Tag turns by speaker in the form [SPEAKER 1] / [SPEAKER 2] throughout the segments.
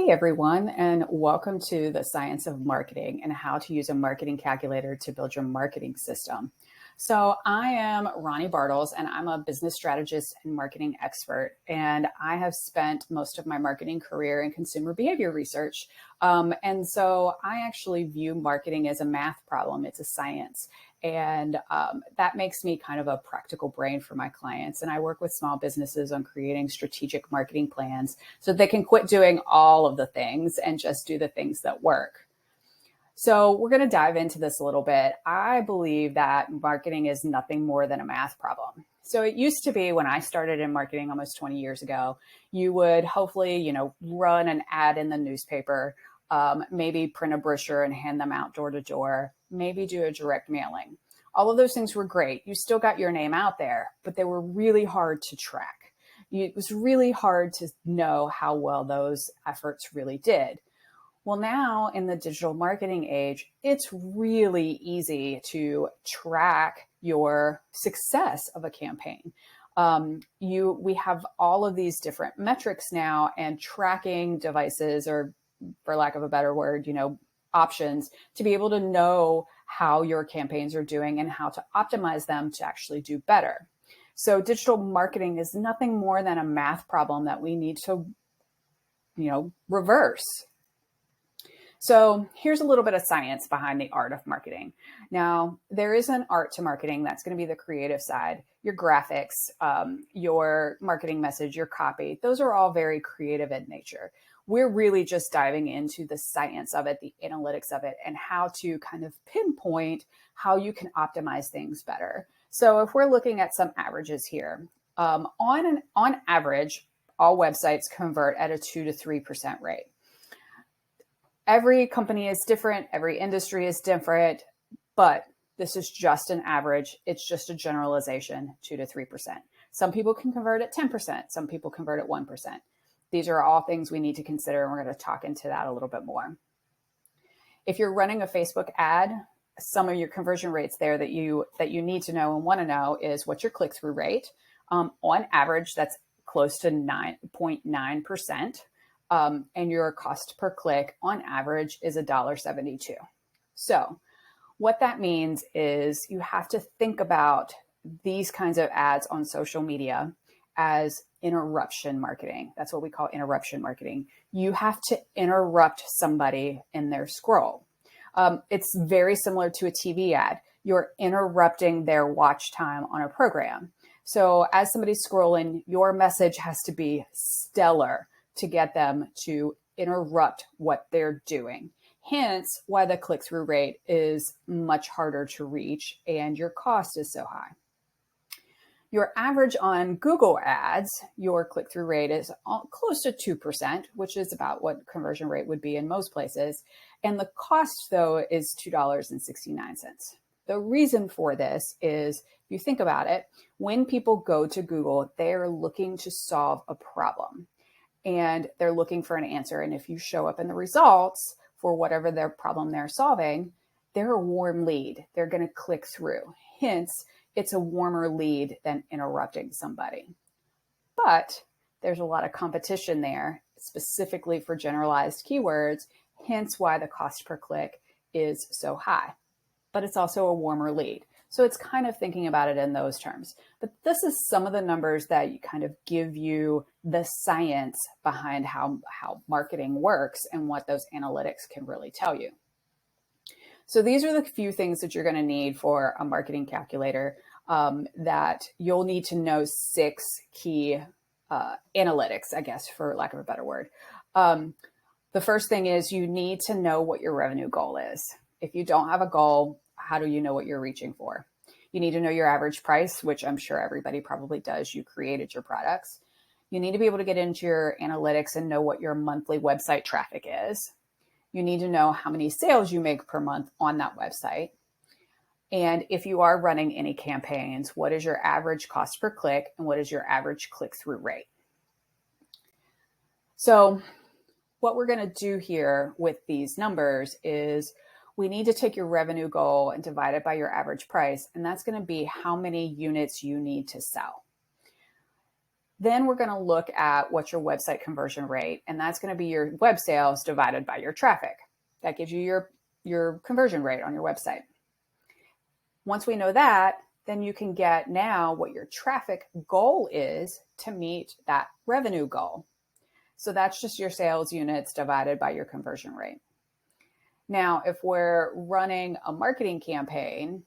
[SPEAKER 1] Hey everyone, and welcome to the Science of Marketing and how to use a marketing calculator to build your marketing system. So I am Ronii Bartles, and I'm a business strategist and marketing expert. And I have spent most of my marketing career in consumer behavior research. And so I actually view marketing as a math problem. It's a science. And that makes me kind of a practical brain for my clients. And I work with small businesses on creating strategic marketing plans so they can quit doing all of the things and just do the things that work. So we're going to dive into this a little bit. I believe that marketing is nothing more than a math problem. So it used to be when I started in marketing almost 20 years ago, you would hopefully, run an ad in the newspaper, maybe print a brochure and hand them out door to door, maybe do a direct mailing. All of those things were great. You still got your name out there, but they were really hard to track. It was really hard to know how well those efforts really did. Well, now in the digital marketing age, it's really easy to track your success of a campaign. We have all of these different metrics now and tracking devices, or for lack of a better word, options to be able to know how your campaigns are doing and how to optimize them to actually do better. So digital marketing is nothing more than a math problem that we need to, reverse. So here's a little bit of science behind the art of marketing. Now, there is an art to marketing. That's going to be the creative side. Your graphics, your marketing message, your copy, those are all very creative in nature. We're really just diving into the science of it, the analytics of it, and how to kind of pinpoint how you can optimize things better. So if we're looking at some averages here, on average, all websites convert at a 2 to 3% rate. Every company is different. Every industry is different, but this is just an average. It's just a generalization, 2 to 3%. Some people can convert at 10%. Some people convert at 1%. These are all things we need to consider, and we're going to talk into that a little bit more. If you're running a Facebook ad, some of your conversion rates there that you need to know and want to know is what's your click-through rate. On average, that's close to 9.9%. And your cost per click on average is $1.72. So what that means is you have to think about these kinds of ads on social media as interruption marketing. That's what we call interruption marketing. You have to interrupt somebody in their scroll. It's very similar to a TV ad. You're interrupting their watch time on a program. So as somebody's scrolling, your message has to be stellar to get them to interrupt what they're doing. Hence why the click-through rate is much harder to reach and your cost is so high. Your average on Google ads, your click-through rate is close to 2%, which is about what conversion rate would be in most places. And the cost, though, is $2.69. The reason for this is, if you think about it, when people go to Google, they're looking to solve a problem. And they're looking for an answer. And if you show up in the results for whatever their problem they're solving, they're a warm lead. They're going to click through. Hence, it's a warmer lead than interrupting somebody. But there's a lot of competition there, specifically for generalized keywords, hence why the cost per click is so high. But it's also a warmer lead. So it's kind of thinking about it in those terms. But this is some of the numbers that kind of give you the science behind how marketing works and what those analytics can really tell you. So these are the few things that you're going to need for a marketing calculator, that you'll need to know 6 key analytics, I guess, for lack of a better word. The first thing is you need to know what your revenue goal is. If you don't have a goal, how do you know what you're reaching for? You need to know your average price, which I'm sure everybody probably does. You created your products. You need to be able to get into your analytics and know what your monthly website traffic is. You need to know how many sales you make per month on that website. And if you are running any campaigns, what is your average cost per click and what is your average click-through rate? So what we're going to do here with these numbers is we need to take your revenue goal and divide it by your average price. And that's going to be how many units you need to sell. Then we're going to look at what's your website conversion rate, and that's going to be your web sales divided by your traffic. That gives you your conversion rate on your website. Once we know that, then you can get now what your traffic goal is to meet that revenue goal. So that's just your sales units divided by your conversion rate. Now, if we're running a marketing campaign,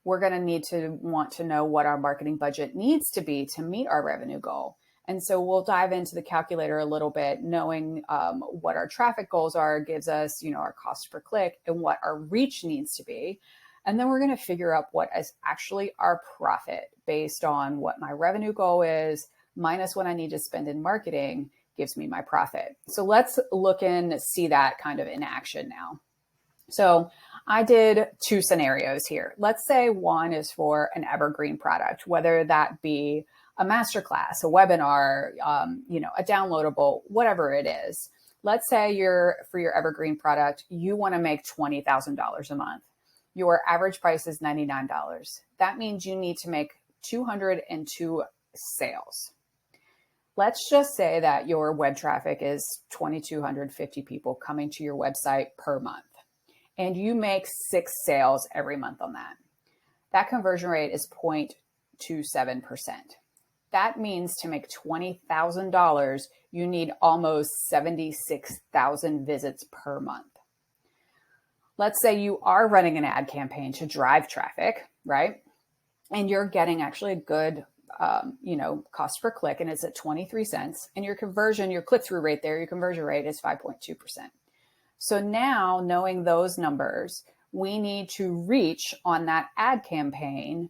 [SPEAKER 1] we're going to need to want to know what our marketing budget needs to be to meet our revenue goal. And so we'll dive into the calculator a little bit. Knowing what our traffic goals are gives us, our cost per click and what our reach needs to be. And then we're going to figure out what is actually our profit based on what my revenue goal is minus what I need to spend in marketing gives me my profit. So let's look and see that kind of in action now. So I did two scenarios here. Let's say one is for an evergreen product, whether that be a masterclass, a webinar, a downloadable, whatever it is. Let's say for your evergreen product, you want to make $20,000 a month. Your average price is $99. That means you need to make 202 sales. Let's just say that your web traffic is 2,250 people coming to your website per month, and you make 6 sales every month on that. That conversion rate is 0.27%. That means to make $20,000, you need almost 76,000 visits per month. Let's say you are running an ad campaign to drive traffic, right? And you're getting actually a good, cost per click, and it's at 23 cents. And your click-through rate there, your conversion rate is 5.2%. So now, knowing those numbers, we need to reach on that ad campaign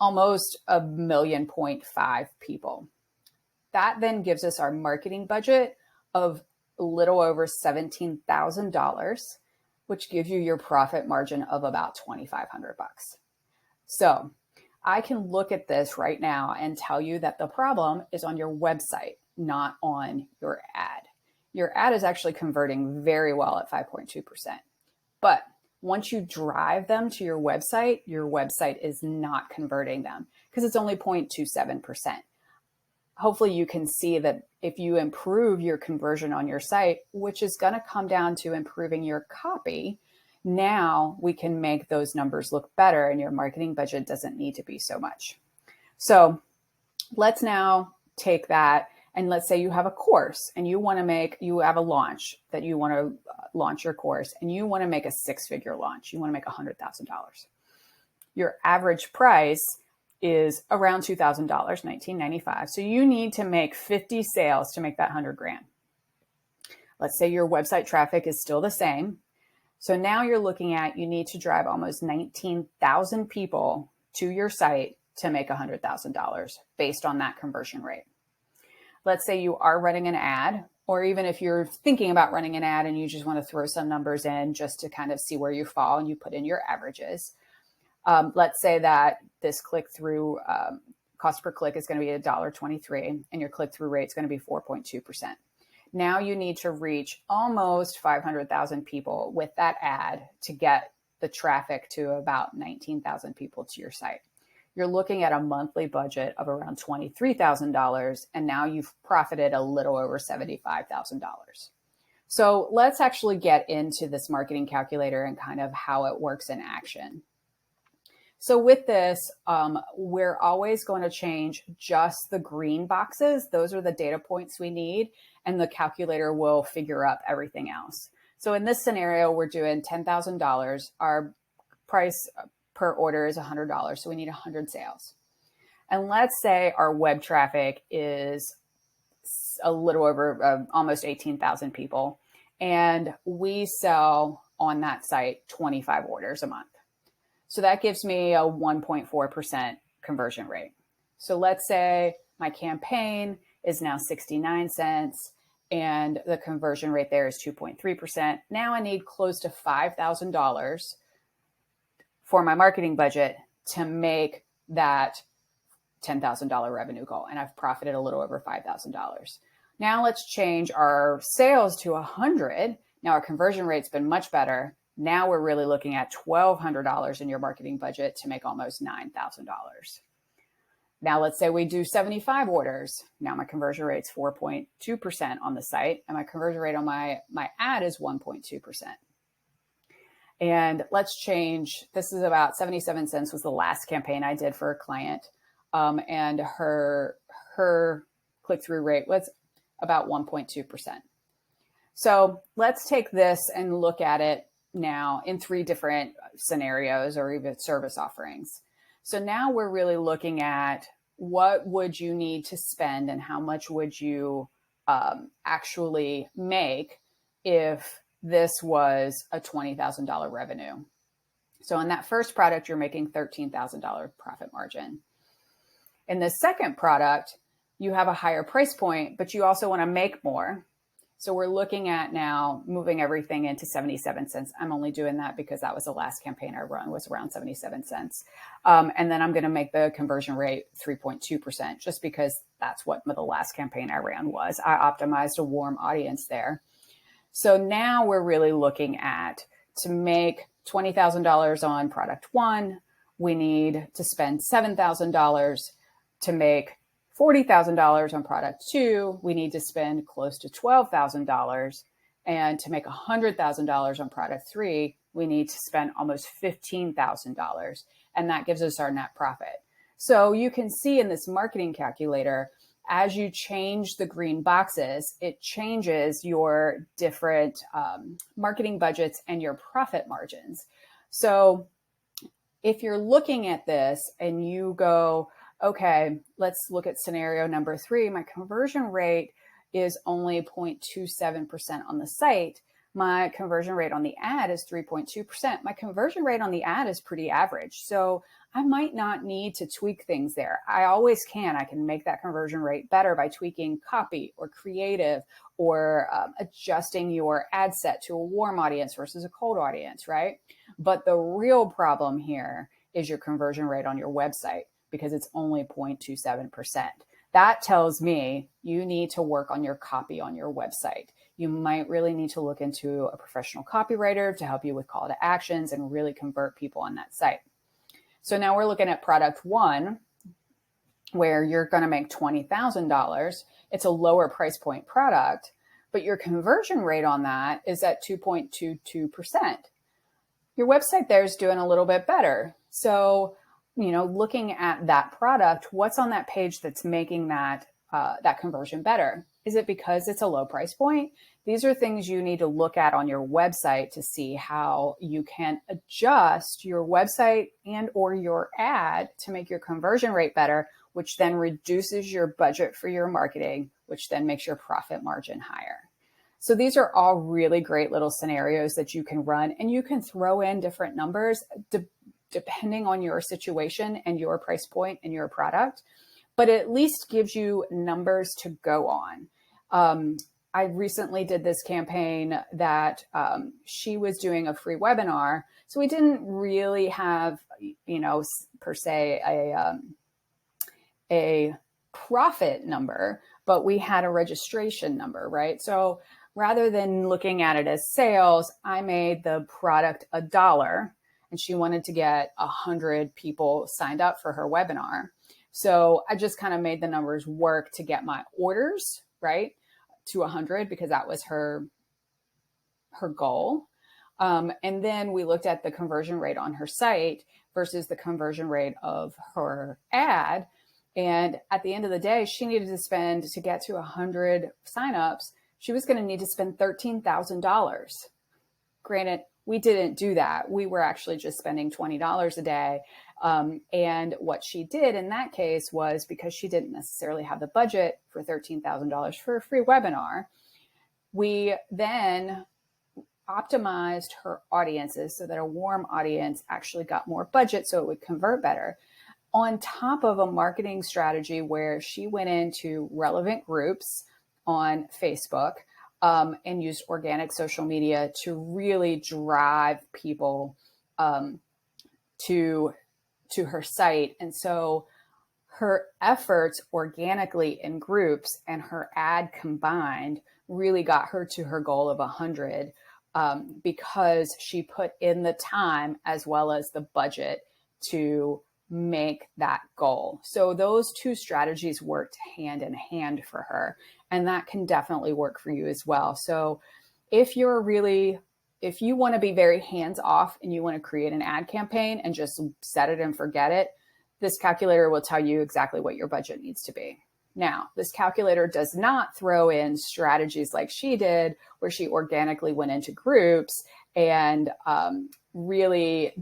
[SPEAKER 1] almost 1.5 million people. That then gives us our marketing budget of a little over $17,000, which gives you your profit margin of about $2,500. So I can look at this right now and tell you that the problem is on your website, not on your ad. Your ad is actually converting very well at 5.2%. But once you drive them to your website is not converting them because it's only 0.27%. Hopefully you can see that if you improve your conversion on your site, which is going to come down to improving your copy, now we can make those numbers look better and your marketing budget doesn't need to be so much. So let's now take that, and let's say you have a course and you have a launch that you want to launch your course, and you want to make a 6-figure launch. You want to make $100,000. Your average price is around $2,000, $1,995. So you need to make 50 sales to make that $100,000. Let's say your website traffic is still the same. So now you're looking at, you need to drive almost 19,000 people to your site to make $100,000 based on that conversion rate. Let's say you are running an ad, or even if you're thinking about running an ad and you just want to throw some numbers in just to kind of see where you fall and you put in your averages. Let's say that this click-through cost per click is going to be $1.23 and your click-through rate is going to be 4.2%. Now you need to reach almost 500,000 people with that ad to get the traffic to about 19,000 people to your site. You're looking at a monthly budget of around $23,000, and now you've profited a little over $75,000. So let's actually get into this marketing calculator and kind of how it works in action. So with this, we're always going to change just the green boxes. Those are the data points we need, and the calculator will figure up everything else. So in this scenario, we're doing $10,000. Our price per order is $100, so we need 100 sales. And let's say our web traffic is a little over almost 18,000 people, and we sell on that site 25 orders a month. So that gives me a 1.4% conversion rate. So let's say my campaign is now 69 cents and the conversion rate there is 2.3%. Now I need close to $5,000 for my marketing budget to make that $10,000 revenue goal. And I've profited a little over $5,000. Now let's change our sales to 100. Now our conversion rate's been much better. Now we're really looking at $1,200 in your marketing budget to make almost $9,000. Now let's say we do 75 orders. Now my conversion rate's 4.2% on the site, and my conversion rate on my ad is 1.2%. And let's change, this is about 77 cents was the last campaign I did for a client. And her click-through rate was about 1.2%. So let's take this and look at it now in 3 different scenarios or even service offerings. So now we're really looking at what would you need to spend and how much would you actually make if this was a $20,000 revenue. So in that first product, you're making $13,000 profit margin. In the second product, you have a higher price point, but you also want to make more. So we're looking at now moving everything into 77 cents. I'm only doing that because that was the last campaign I run, was around 77 cents. And then I'm going to make the conversion rate 3.2% just because that's what the last campaign I ran was. I optimized a warm audience there. So now we're really looking at, to make $20,000 on product 1, we need to spend $7,000. To make $40,000 on product 2, we need to spend close to $12,000. And to make $100,000 on product 3, we need to spend almost $15,000. And that gives us our net profit. So you can see in this marketing calculator, as you change the green boxes, it changes your different marketing budgets and your profit margins. So if you're looking at this and you go, okay, let's look at scenario number 3. My conversion rate is only 0.27% on the site. My conversion rate on the ad is 3.2%. My conversion rate on the ad is pretty average. So I might not need to tweak things there. I always can. I can make that conversion rate better by tweaking copy or creative or adjusting your ad set to a warm audience versus a cold audience, right? But the real problem here is your conversion rate on your website, because it's only 0.27%. That tells me you need to work on your copy on your website. You might really need to look into a professional copywriter to help you with call to actions and really convert people on that site. So now we're looking at product 1, where you're going to make $20,000. It's a lower price point product, but your conversion rate on that is at 2.22%. Your website there is doing a little bit better. So looking at that product, what's on that page that's making that conversion better? Is it because it's a low price point? These are things you need to look at on your website to see how you can adjust your website and or your ad to make your conversion rate better, which then reduces your budget for your marketing, which then makes your profit margin higher. So these are all really great little scenarios that you can run, and you can throw in different numbers depending on your situation and your price point and your product, but it at least gives you numbers to go on. I recently did this campaign that she was doing a free webinar. So we didn't really have, per se a profit number, but we had a registration number, right? So rather than looking at it as sales, I made the product $1. And she wanted to get 100 people signed up for her webinar. So I just kind of made the numbers work to get my orders, right, to 100, because that was her goal. And then we looked at the conversion rate on her site versus the conversion rate of her ad. And at the end of the day, she needed to get to 100 signups, she was going to need to spend $13,000. Granted, we didn't do that. We were actually just spending $20 a day. And what she did in that case was, because she didn't necessarily have the budget for $13,000 for a free webinar, we then optimized her audiences so that a warm audience actually got more budget so it would convert better. On top of a marketing strategy where she went into relevant groups on Facebook, and used organic social media to really drive people to her site. And so her efforts organically in groups and her ad combined really got her to her goal of 100 because she put in the time as well as the budget to make that goal. So those two strategies worked hand in hand for her. And that can definitely work for you as well. So if you want to be very hands off and you want to create an ad campaign and just set it and forget it, this calculator will tell you exactly what your budget needs to be. Now, this calculator does not throw in strategies like she did, where she organically went into groups and really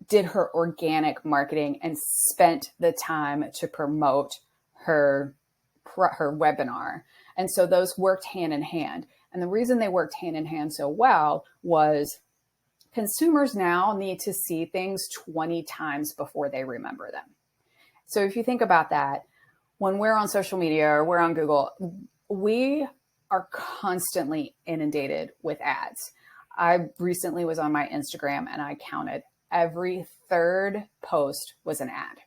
[SPEAKER 1] did her organic marketing and spent the time to promote her webinar. And so those worked hand in hand. And the reason they worked hand in hand so well was consumers now need to see things 20 times before they remember them. So if you think about that, when we're on social media or we're on Google, we are constantly inundated with ads. I recently was on my Instagram and I counted every third post was an ad.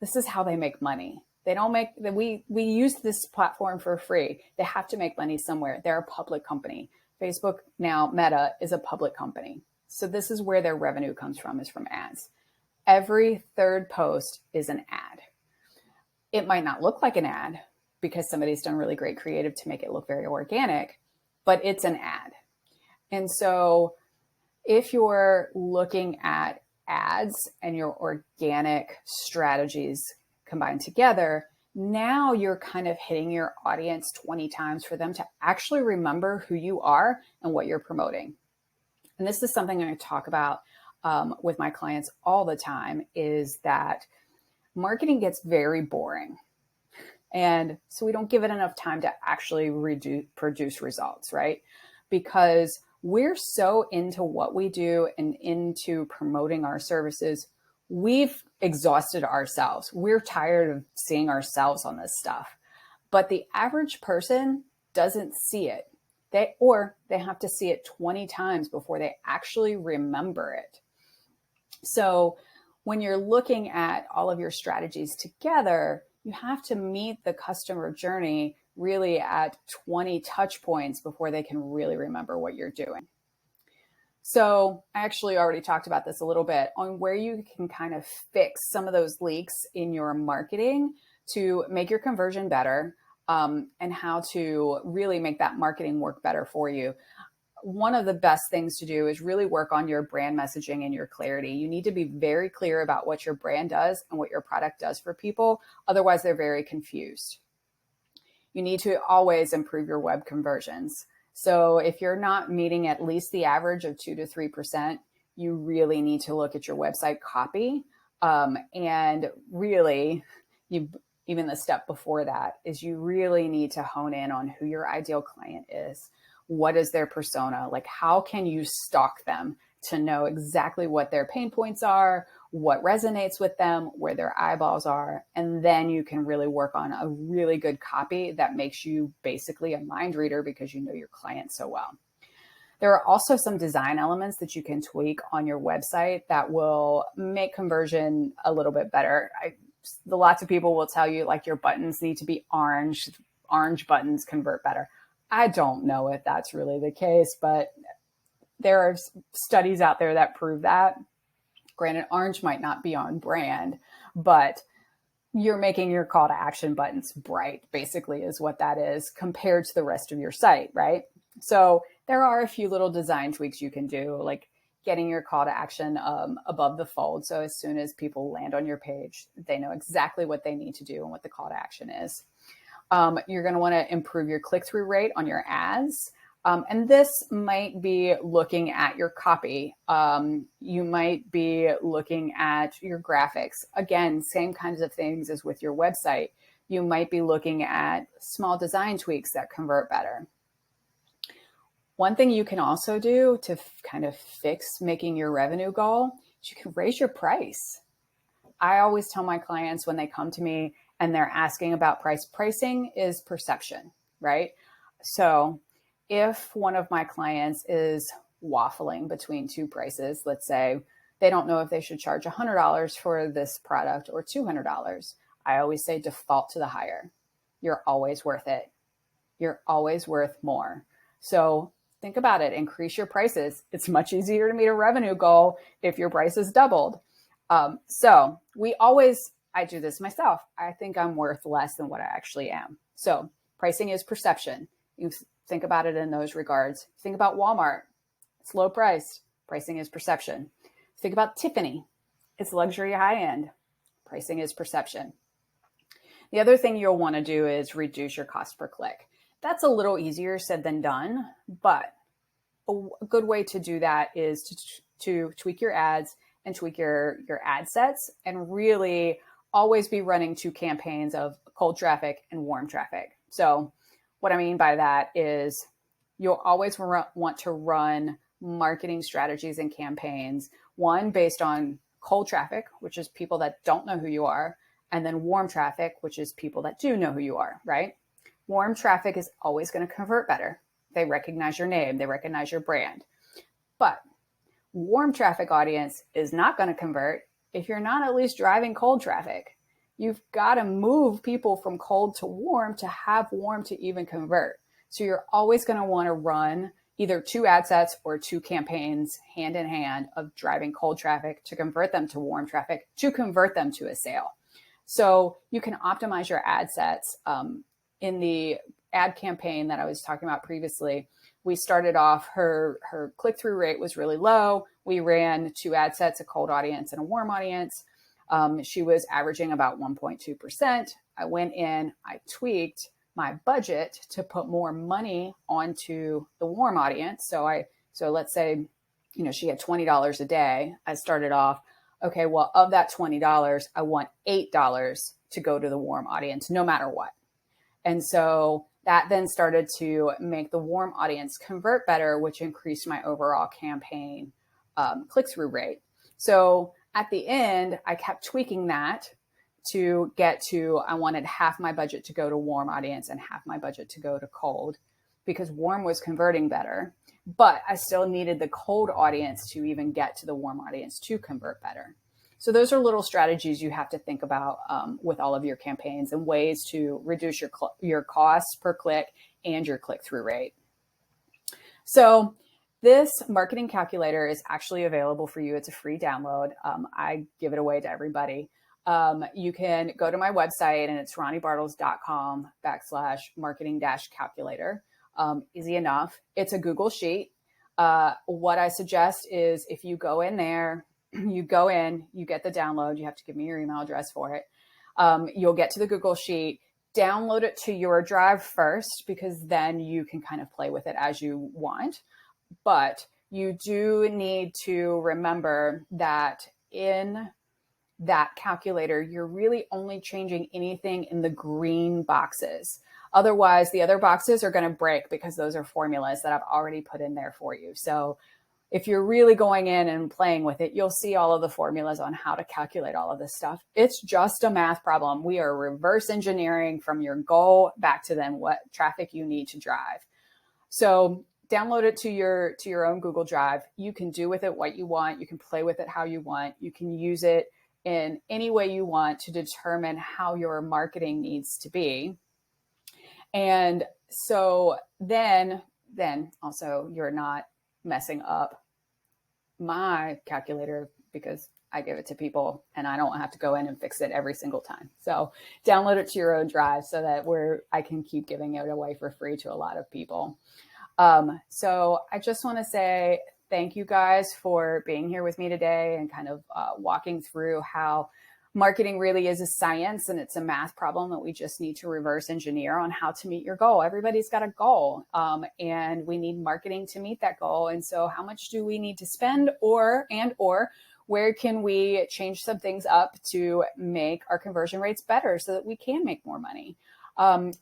[SPEAKER 1] This is how they make money. They don't make, we use this platform for free. They have to make money somewhere. They're a public company. Facebook now, Meta, is a public company. So this is where their revenue comes from, is from ads. Every third post is an ad. It might not look like an ad because somebody's done really great creative to make it look very organic, but it's an ad. And so if you're looking at ads and your organic strategies combined together, now you're kind of hitting your audience 20 times for them to actually remember who you are and what you're promoting. And this is something I talk about with my clients all the time, is that marketing gets very boring. And so we don't give it enough time to actually produce results, right? Because we're so into what we do and into promoting our services, we've exhausted ourselves. We're tired of seeing ourselves on this stuff. But the average person doesn't see it. They have to see it 20 times before they actually remember it. So when you're looking at all of your strategies together, you have to meet the customer journey really at 20 touch points before they can really remember what you're doing. So I actually already talked about this a little bit on where you can kind of fix some of those leaks in your marketing to make your conversion better, and how to really make that marketing work better for you. One of the best things to do is really work on your brand messaging and your clarity. You need to be very clear about what your brand does and what your product does for people. Otherwise, they're very confused. You need to always improve your web conversions. So if you're not meeting at least the average of 2 to 3%, you really need to look at your website copy. And really, even the step before that is you really need to hone in on who your ideal client is. What is their persona? Like, how can you stalk them to know exactly what their pain points are, what resonates with them, where their eyeballs are, and then you can really work on a really good copy that makes you basically a mind reader because you know your client so well. There are also some design elements that you can tweak on your website that will make conversion a little bit better. Lots of people will tell you, like, your buttons need to be orange. Orange buttons convert better. I don't know if that's really the case, but there are studies out there that prove that. Granted, orange might not be on brand, but you're making your call to action buttons bright, basically, is what that is compared to the rest of your site, right? So there are a few little design tweaks you can do, like getting your call to action above the fold. So as soon as people land on your page, they know exactly what they need to do and what the call to action is. You're going to want to improve your click-through rate on your ads. And this might be looking at your copy. You might be looking at your graphics. Again, same kinds of things as with your website. You might be looking at small design tweaks that convert better. One thing you can also do to kind of fix making your revenue goal is you can raise your price. I always tell my clients when they come to me and they're asking about pricing is perception, right? So if one of my clients is waffling between two prices, let's say they don't know if they should charge $100 for this product or $200, I always say default to the higher. You're always worth it. You're always worth more. So think about it, increase your prices. It's much easier to meet a revenue goal if your price is doubled. So I do this myself. I think I'm worth less than what I actually am. So pricing is perception. You think about it in those regards. Think about Walmart. It's low priced. Pricing is perception. Think about Tiffany. It's luxury high end. Pricing is perception. The other thing you'll want to do is reduce your cost per click. That's a little easier said than done, but a good way to do that is to tweak your ads and tweak your ad sets, and really always be running 2 campaigns of cold traffic and warm traffic. So what I mean by that is you'll always want to run marketing strategies and campaigns, one based on cold traffic, which is people that don't know who you are, and then warm traffic, which is people that do know who you are, right? Warm traffic is always going to convert better. They recognize your name, they recognize your brand. But warm traffic audience is not going to convert if you're not at least driving cold traffic. You've got to move people from cold to warm to have warm to even convert. So you're always going to want to run either 2 ad sets or 2 campaigns hand in hand of driving cold traffic to convert them to warm traffic to convert them to a sale. So you can optimize your ad sets. In the ad campaign that I was talking about previously, we started off, her click-through rate was really low. We ran 2 ad sets, a cold audience and a warm audience. She was averaging about 1.2%. I went in, I tweaked my budget to put more money onto the warm audience. So let's say, she had $20 a day. I started off, okay, well, of that $20, I want $8 to go to the warm audience, no matter what. And so that then started to make the warm audience convert better, which increased my overall campaign click-through rate. So at the end, I kept tweaking that to get to, I wanted half my budget to go to warm audience and half my budget to go to cold, because warm was converting better, but I still needed the cold audience to even get to the warm audience to convert better. So those are little strategies you have to think about with all of your campaigns, and ways to reduce your cost per click and your click-through rate. So this marketing calculator is actually available for you. It's a free download. I give it away to everybody. You can go to my website, and it's roniibartles.com/marketing-calculator. Easy enough. It's a Google Sheet. What I suggest is if you go in there, you go in, you get the download, you have to give me your email address for it. You'll get to the Google Sheet, download it to your drive first, because then you can kind of play with it as you want. But you do need to remember that in that calculator, you're really only changing anything in the green boxes. Otherwise, the other boxes are going to break, because those are formulas that I've already put in there for you. So if you're really going in and playing with it, you'll see all of the formulas on how to calculate all of this stuff. It's just a math problem. We are reverse engineering from your goal back to then what traffic you need to drive. So download it to your own Google Drive. You can do with it what you want. You can play with it how you want. You can use it in any way you want to determine how your marketing needs to be. And so then also you're not messing up my calculator, because I give it to people and I don't have to go in and fix it every single time. So download it to your own drive so that I can keep giving it away for free to a lot of people. So I just want to say thank you guys for being here with me today and kind of walking through how marketing really is a science, and it's a math problem that we just need to reverse engineer on how to meet your goal. Everybody's got a goal, and we need marketing to meet that goal. And so how much do we need to spend, or where can we change some things up to make our conversion rates better so that we can make more money?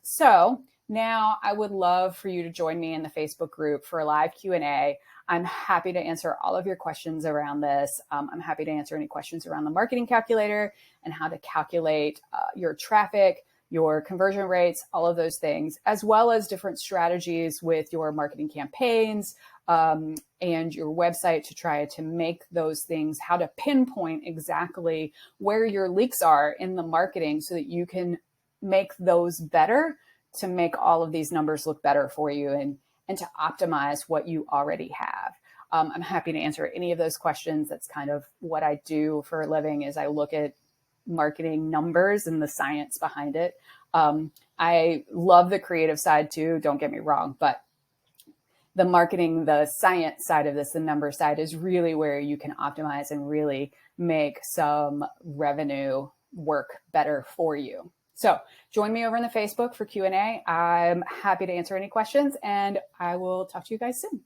[SPEAKER 1] So now I would love for you to join me in the Facebook group for a live Q&A. I'm happy to answer all of your questions around this. I'm happy to answer any questions around the marketing calculator and how to calculate your traffic, your conversion rates, all of those things, as well as different strategies with your marketing campaigns and your website to try to make those things, how to pinpoint exactly where your leaks are in the marketing so that you can make those better to make all of these numbers look better for you and to optimize what you already have. I'm happy to answer any of those questions. That's kind of what I do for a living, is I look at marketing numbers and the science behind it. I love the creative side too, don't get me wrong, but the marketing, the science side of this, the number side, is really where you can optimize and really make some revenue work better for you. So join me over in the Facebook for Q&A. I'm happy to answer any questions, and I will talk to you guys soon.